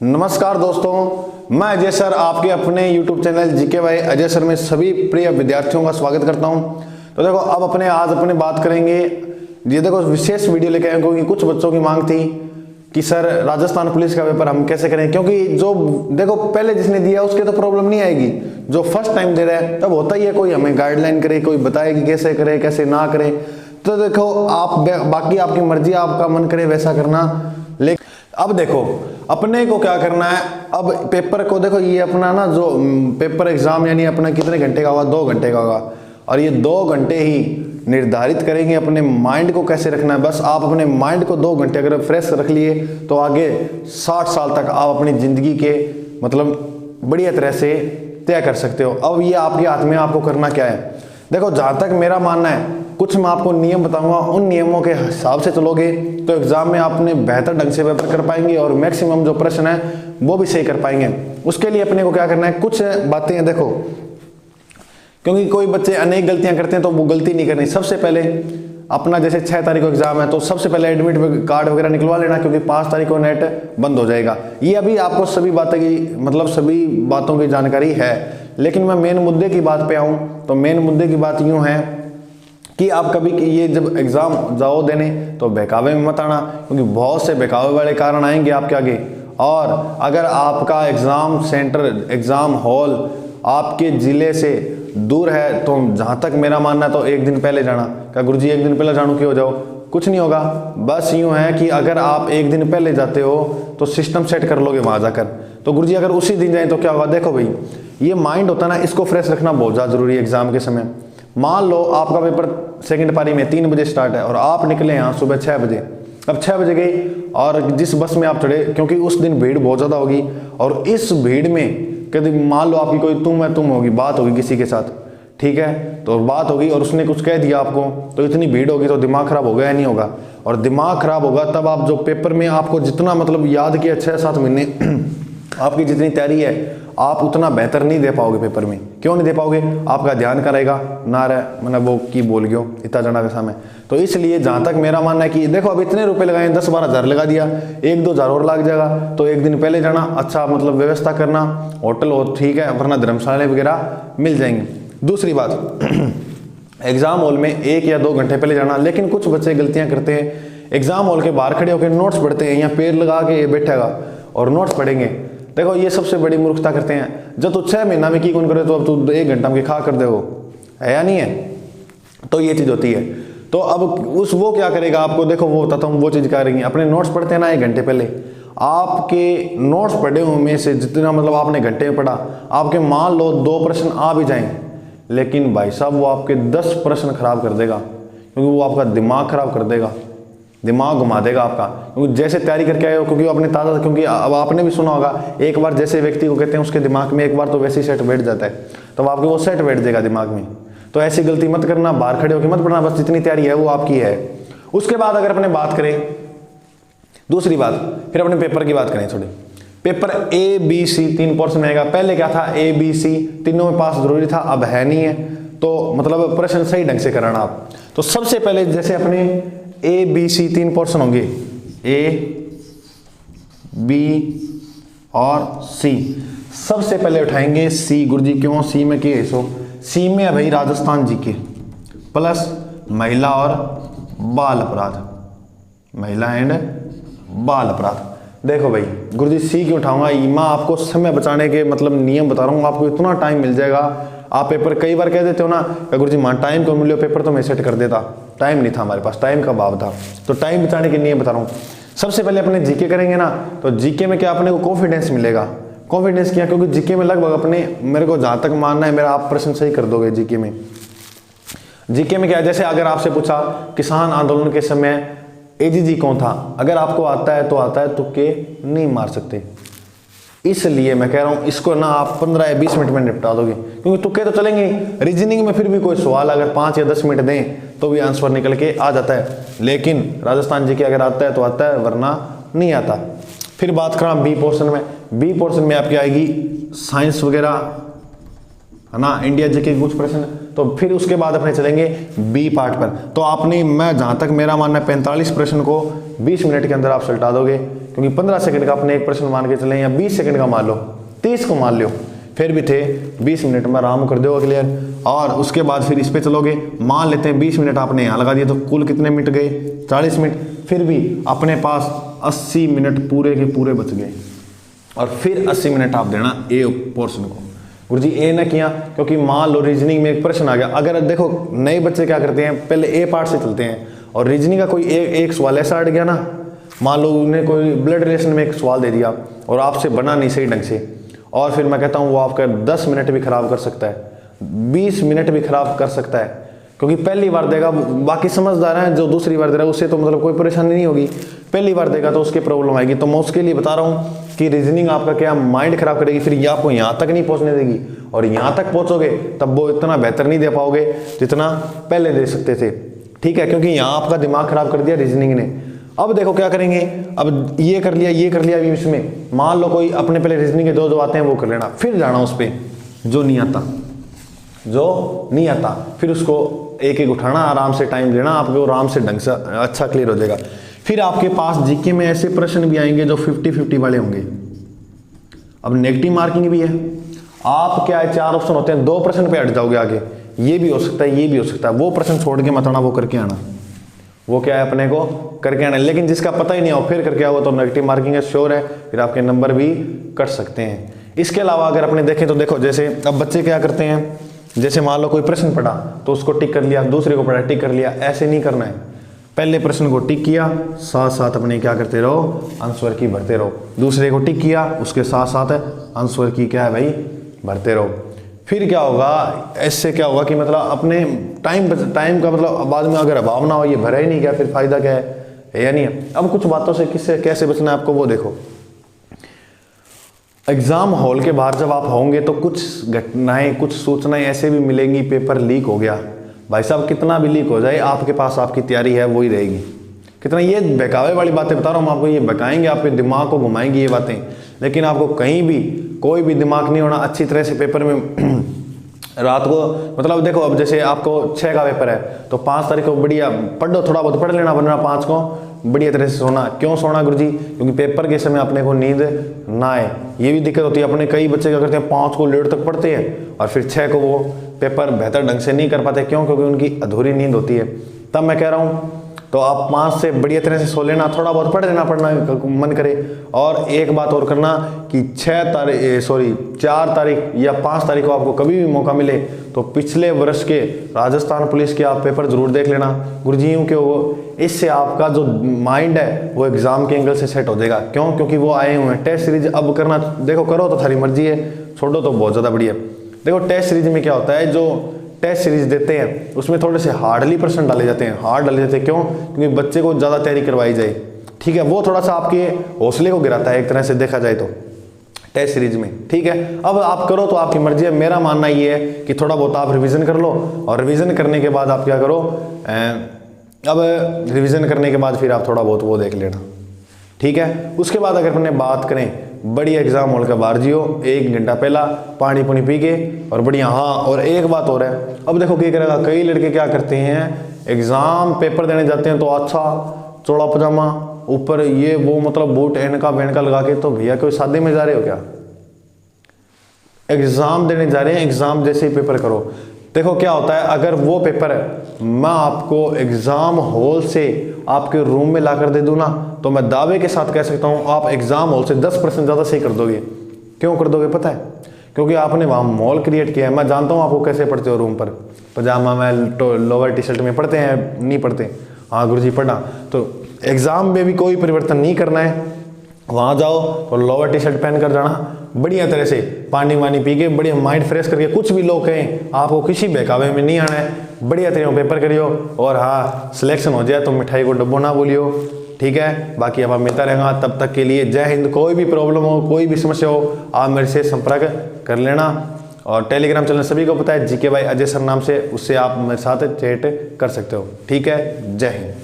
नमस्कार दोस्तों, मैं अजय सर आपके अपने YouTube चैनल जीके भाई अजय सर में सभी प्रिय विद्यार्थियों का स्वागत करता हूं। तो देखो अब आज अपने बात करेंगे, ये देखो विशेष वीडियो लेके आए क्योंकि कुछ बच्चों की मांग थी कि सर राजस्थान पुलिस का पेपर हम कैसे करें, क्योंकि जो देखो पहले जिसने दिया उसके तो प्रॉब्लम नहीं आएगी, जो फर्स्ट टाइम दे रहा है तब होता ही है, कोई हमें गाइडलाइन करे, कोई बताए कि कैसे करे कैसे ना करे। तो देखो आप बाकी आपकी मर्जी, आपका मन करे वैसा करना। लेकिन अब देखो अपने को क्या करना है, अब पेपर को देखो ये अपना ना जो पेपर एग्जाम यानी अपना कितने घंटे का होगा, 2 घंटे का होगा, और ये 2 घंटे ही निर्धारित करेंगे अपने माइंड को कैसे रखना है। बस आप अपने माइंड को 2 घंटे अगर फ्रेश रख लिए तो आगे 60 साल तक आप अपनी जिंदगी के मतलब बढ़िया तरह से तय कर सकते हो। अब ये आपके हाथ में, आपको करना क्या है। देखो जहाँ तक मेरा मानना है, कुछ मैं आपको नियम बताऊंगा, उन नियमों के हिसाब से चलोगे तो एग्जाम में आपने बेहतर ढंग से पेपर कर पाएंगे और मैक्सिमम जो प्रश्न है वो भी सही कर पाएंगे। उसके लिए अपने को क्या करना है, कुछ बातें हैं देखो, क्योंकि कोई बच्चे अनेक गलतियां करते हैं तो वो गलती नहीं करनी। सबसे पहले अपना जैसे 6 तारीख को एग्जाम है तो सबसे पहले एडमिट कार्ड वगैरह निकलवा लेना, क्योंकि 5 तारीख को नेट बंद हो जाएगा। ये अभी आपको सभी बातें की मतलब सभी बातों की जानकारी है, लेकिन मैं मेन मुद्दे की बात पे आऊँ तो मेन मुद्दे की बात यूँ है कि आप कभी ये जब एग्जाम जाओ देने तो बहकावे में मत आना, क्योंकि बहुत से बहकावे वाले कारण आएंगे आपके आगे। और अगर आपका एग्जाम सेंटर, एग्जाम हॉल आपके जिले से दूर है तो जहाँ तक मेरा मानना है तो 1 दिन पहले जाना। क्या गुरुजी 1 दिन पहले जानू क्यों जाओ, कुछ नहीं होगा। बस यूँ है कि अगर आप 1 दिन पहले जाते हो तो सिस्टम सेट कर लोगे वहाँ जाकर। तो गुरुजी अगर उसी दिन जाए तो क्या होगा, देखो भाई ये माइंड होता है ना, इसको फ्रेश रखना बहुत ज़्यादा जरूरी है एग्जाम के समय। मान लो आपका पेपर सेकंड पारी में 3 बजे स्टार्ट है और आप निकले यहाँ सुबह 6 बजे। अब 6 बजे गई और जिस बस में आप चढ़े, क्योंकि उस दिन भीड़ बहुत ज़्यादा होगी, और इस भीड़ में कभी मान लो आपकी कोई तुम होगी, बात होगी किसी के साथ, ठीक है, तो बात होगी और उसने कुछ कह दिया आपको, तो इतनी भीड़ होगी तो दिमाग खराब होगा या नहीं होगा। और दिमाग खराब होगा तब आप जो पेपर में आपको जितना मतलब याद किया 6-7 महीने आपकी जितनी तैयारी है आप उतना बेहतर नहीं दे पाओगे पेपर में। क्यों नहीं दे पाओगे, आपका ध्यान करेगा ना रहे, मतलब वो की बोल गयो इतना जना का समय। तो इसलिए जहाँ तक मेरा मानना है कि देखो अब इतने रुपए लगाए, 10-12 हज़ार लगा दिया, 1-2 हज़ार और लग जाएगा, तो 1 दिन पहले जाना, अच्छा मतलब व्यवस्था करना, होटल हो ठीक है, वरना धर्मशाला वगैरह मिल जाएंगे। दूसरी बात एग्जाम हॉल में 1 या 2 घंटे पहले जाना। लेकिन कुछ बच्चे गलतियां करते हैं, एग्जाम हॉल के बाहर खड़े होकर नोट्स पढ़ते हैं, यहाँ पेड़ लगा के ये बैठेगा और नोट्स पढ़ेंगे। देखो ये सबसे बड़ी मूर्खता करते हैं। जब तू 6 महीना में की कौन करे तो अब तू 1 घंटा में खा कर दे, है या नहीं है। तो ये चीज होती है। तो अब वो क्या करेगा, आपको देखो वो बताता हूँ वो चीज करेंगे। अपने नोट्स पढ़ते हैं ना 1 घंटे पहले, आपके नोट्स पढ़े हुए में से जितना मतलब आपने घंटे में पढ़ा, आपके मान लो 2 प्रश्न आ भी जाएं, लेकिन भाई साहब वो आपके 10 प्रश्न खराब कर देगा, क्योंकि वो आपका दिमाग खराब कर देगा, दिमाग घुमा देगा आपका। क्योंकि जैसे तैयारी करके आए हो, क्योंकि आपने ताज़ा, क्योंकि अब आपने भी सुना होगा एक बार जैसे व्यक्ति को कहते हैं उसके दिमाग में एक बार तो वैसे ही सेट बैठ जाता है, तो आपके वो सेट बैठ जाएगा दिमाग में। तो ऐसी गलती मत करना, बाहर खड़े होकर मत पढ़ना, बस जितनी तैयारी है वो आपकी है। उसके बाद अगर अपने बात करें दूसरी बात, फिर अपने पेपर की बात करें थोड़ी। पेपर ABC 3 पोर्शन में आएगा। पहले क्या था, ABC तीनों में पास जरूरी था, अब है नहीं है, तो मतलब प्रश्न सही ढंग से कराना आप। तो सबसे पहले जैसे अपने ABC 3 पोर्शन होंगे, A, B और C। सबसे पहले उठाएंगे C। गुरुजी क्यों C में की है, C में है भाई राजस्थान जीके प्लस महिला और बाल अपराध, महिला एंड बाल अपराध। देखो भाई गुरुजी C क्यों उठाऊंगा, मैं आपको समय बचाने के मतलब नियम बता रहा हूँ, आपको इतना टाइम मिल जाएगा। आप पेपर कई बार कह देते हो ना गुरुजी मान टाइम को मिलो, पेपर तो मैं सेट कर देता, टाइम नहीं था हमारे पास, टाइम का अभाव था। तो टाइम बचाने के नियम बता रहा हूँ। सबसे पहले अपने जीके करेंगे ना, तो जीके में क्या अपने को कॉन्फिडेंस मिलेगा। कॉन्फिडेंस क्या, क्योंकि जीके में लगभग अपने, मेरे को जहाँ तक मानना है मेरा, आप प्रश्न सही कर दोगे जीके में। जीके में क्या है, जैसे अगर आपसे पूछा किसान आंदोलन के समय AGG कौन था, अगर आपको आता है तो आता है, तुक्के नहीं मार सकते। इसलिए मैं कह रहा हूं इसको ना आप 15 या 20 मिनट में निपटा दोगे, क्योंकि तुक्के तो चलेंगे। रीजनिंग में फिर भी कोई सवाल अगर 5 या 10 मिनट दें तो भी आंसर निकल के आ जाता है, लेकिन राजस्थान जीके अगर आता है तो आता है, वरना नहीं आता। फिर बात करा B पोर्शन में। B पोर्शन में आपकी आएगी साइंस वगैरह, है ना, इंडिया जीके के कुछ प्रश्न, तो फिर उसके बाद अपने चलेंगे बी पार्ट पर। तो आपने, मैं जहाँ तक मेरा मानना है 45 प्रश्न को 20 मिनट के अंदर आप सुलटा दोगे, क्योंकि 15 सेकंड का अपने एक प्रश्न मान के चलें, या 20 सेकंड का मान लो, 30 को मान लो, फिर भी थे 20 मिनट में आराम कर दोगे क्लियर। और उसके बाद फिर इस पे चलोगे, मान लेते हैं 20 मिनट आपने यहाँ लगा दिए, तो कुल कितने मिनट गए, 40 मिनट। फिर भी अपने पास 80 मिनट पूरे के पूरे बच गए, और फिर 80 मिनट आप देना ए पोर्शन को। गुरुजी ए ना किया, क्योंकि मान लो रीजनिंग में एक प्रश्न आ गया। अगर देखो नए बच्चे क्या करते हैं, पहले ए पार्ट से चलते हैं, और रीजनिंग का कोई एक सवाल ऐसा अट गया ना, मान लो उन्हें कोई ब्लड रिलेशन में एक सवाल दे दिया और आपसे बना नहीं सही ढंग से, और फिर मैं कहता हूँ वो आपका 10 मिनट भी खराब कर सकता है, 20 मिनट भी खराब कर सकता है, क्योंकि पहली बार देगा। बाकी समझदार हैं जो दूसरी बार दे रहा है उससे तो मतलब कोई परेशानी नहीं होगी, पहली बार देगा तो उसकी प्रॉब्लम आएगी। तो मैं उसके लिए बता रहा हूँ कि रीजनिंग आपका क्या माइंड खराब करेगी, फिर ये आपको यहाँ तक नहीं पहुँचने देगी, और यहाँ तक पहुँचोगे तब वो इतना बेहतर नहीं दे पाओगे जितना पहले दे सकते थे, ठीक है, क्योंकि यहाँ आपका दिमाग खराब कर दिया रीजनिंग ने। अब देखो क्या करेंगे, अब ये कर लिया, ये कर लिया, अभी इसमें मान लो कोई अपने पहले रीजनिंग के जो आते हैं वो कर लेना, फिर जाना उस पर जो नहीं आता, फिर उसको एक एक उठाना, आराम से टाइम लेना, आपको आराम से ढंग से अच्छा क्लियर हो जाएगा। फिर आपके पास जीके में ऐसे प्रश्न भी आएंगे जो 50-50 वाले होंगे। अब नेगेटिव मार्किंग भी है, आप क्या है 4 ऑप्शन होते हैं, 2 प्रश्न पे हट जाओगे आगे, ये भी हो सकता है, ये भी हो सकता है, वो प्रश्न छोड़ के मत आना, वो करके आना, वो क्या है अपने को करके आना। लेकिन जिसका पता ही नहीं हो फिर करके आओ तो नेगेटिव मार्किंग है, श्योर है, फिर आपके नंबर भी कट सकते हैं। इसके अलावा अगर अपने देखें तो देखो, जैसे अब बच्चे क्या करते हैं, जैसे मान लो कोई प्रश्न पढ़ा तो उसको टिक कर लिया, दूसरे को पढ़ा टिक कर लिया, ऐसे नहीं करना है। पहले प्रश्न को टिक किया, साथ साथ अपने क्या करते रहो, आंसर की भरते रहो, दूसरे को टिक किया, उसके साथ साथ आंसर की क्या है भाई भरते रहो। फिर क्या होगा, इससे क्या होगा कि मतलब अपने टाइम का मतलब बाद में अगर अभाव ना हो, ये भरा ही नहीं गया, फिर फायदा क्या है या नहीं है। अब कुछ बातों से किससे कैसे बचना है आपको वो देखो। एग्जाम हॉल के बाहर जब आप होंगे तो कुछ घटनाएं, कुछ सूचनाएं ऐसे भी मिलेंगी, पेपर लीक हो गया, भाई साहब कितना भी लीक हो जाए आपके पास आपकी तैयारी है वही रहेगी। कितना ये बहकावे वाली बातें बता रहा हूँ आपको, ये बहकाएंगे, आपके दिमाग को घुमाएंगी ये बातें, लेकिन आपको कहीं भी कोई भी दिमाग नहीं होना अच्छी तरह से पेपर में। रात को मतलब देखो, अब जैसे आपको 6 का पेपर है तो 5 तारीख को बढ़िया पढ़ो, थोड़ा बहुत पढ़ लेना, वरना 5 को बढ़िया तरह से सोना। क्यों सोना गुरुजी? क्योंकि पेपर के समय अपने को नींद ना आए, ये भी दिक्कत होती है। अपने कई बच्चे क्या करते हैं 5 को लेट तक पढ़ते हैं और फिर 6 को वो पेपर बेहतर ढंग से नहीं कर पाते। क्यों? क्योंकि उनकी अधूरी नींद होती है। तब मैं कह रहा हूँ तो आप 5 से बढ़िया तरह से सो लेना, थोड़ा बहुत पढ़ लेना, पढ़ना मन करे। और एक बात और करना कि 4 तारीख या 5 तारीख को आपको कभी भी मौका मिले तो पिछले वर्ष के राजस्थान पुलिस के आप पेपर जरूर देख लेना गुरुजी, क्यों इससे आपका जो माइंड है वो एग्जाम के एंगल से सेट हो जाएगा। क्यों? क्योंकि वो आए हुए हैं। टेस्ट सीरीज अब करना देखो, करो तो थारी मर्जी है, छोड़ो तो बहुत ज़्यादा बढ़िया। देखो टेस्ट सीरीज में क्या होता है, जो टेस्ट सीरीज देते हैं उसमें थोड़े से हार्डली प्रश्न डाले जाते हैं। हार्ड डाले जाते हैं क्यों? क्योंकि बच्चे को ज़्यादा तैयारी करवाई जाए, ठीक है। वो थोड़ा सा आपके हौसले को गिराता है एक तरह से देखा जाए तो टेस्ट सीरीज में, ठीक है। अब आप करो तो आपकी मर्जी है। मेरा मानना ये है कि थोड़ा बहुत आप रिवीजन कर लो, और रिवीजन करने के बाद आप क्या करो, अब रिवीजन करने के बाद फिर आप थोड़ा बहुत वो देख लेना, ठीक है। उसके बाद अगर अपने बात करें बढ़िया एग्जाम हॉल का बाहर जियो 1 घंटा पहला पानी पुनी पी के और बढ़िया। हाँ, और एक बात और है, अब देखो क्या करेगा, कई लड़के क्या करते हैं एग्जाम पेपर देने जाते हैं तो अच्छा चौड़ा पजामा ऊपर ये वो मतलब बूट एनका वेनका लगा के, तो भैया कोई शादी में जा रहे हो क्या? एग्जाम देने जा रहे हैं, एग्जाम जैसे ही पेपर करो। देखो क्या होता है, अगर वो पेपर मैं आपको एग्जाम हॉल से आपके रूम में लाकर दे दूं ना, तो मैं दावे के साथ कह सकता हूं आप एग्जाम हॉल से 10% ज़्यादा सही कर दोगे। क्यों कर दोगे पता है? क्योंकि आपने वहाँ मॉल क्रिएट किया है। मैं जानता हूँ आपको कैसे पढ़ते हो रूम पर, पजामा में लोअर टी शर्ट में पढ़ते हैं, नहीं पढ़ते? हाँ गुरुजी पढ़ा। तो एग्जाम में भी कोई परिवर्तन नहीं करना है, वहाँ जाओ और लोअर टी शर्ट पहन कर जाना, बढ़िया तरह से पानी वानी पी के बढ़िया माइंड फ्रेश करके। कुछ भी लोग कहें आपको किसी बहकावे में नहीं आना है, बढ़िया तरह पेपर करियो, और हाँ सिलेक्शन हो जाए तो मिठाई को डब्बो ना बोलियो, ठीक है। बाकी अब मिलता रहेगा, तब तक के लिए जय हिंद। कोई भी प्रॉब्लम हो, कोई भी समस्या हो, आप मेरे से संपर्क कर लेना। और टेलीग्राम चैनल सभी को पता है, जीके भाई अजय सर नाम से, उससे आप मेरे साथ चैट कर सकते हो, ठीक है। जय हिंद।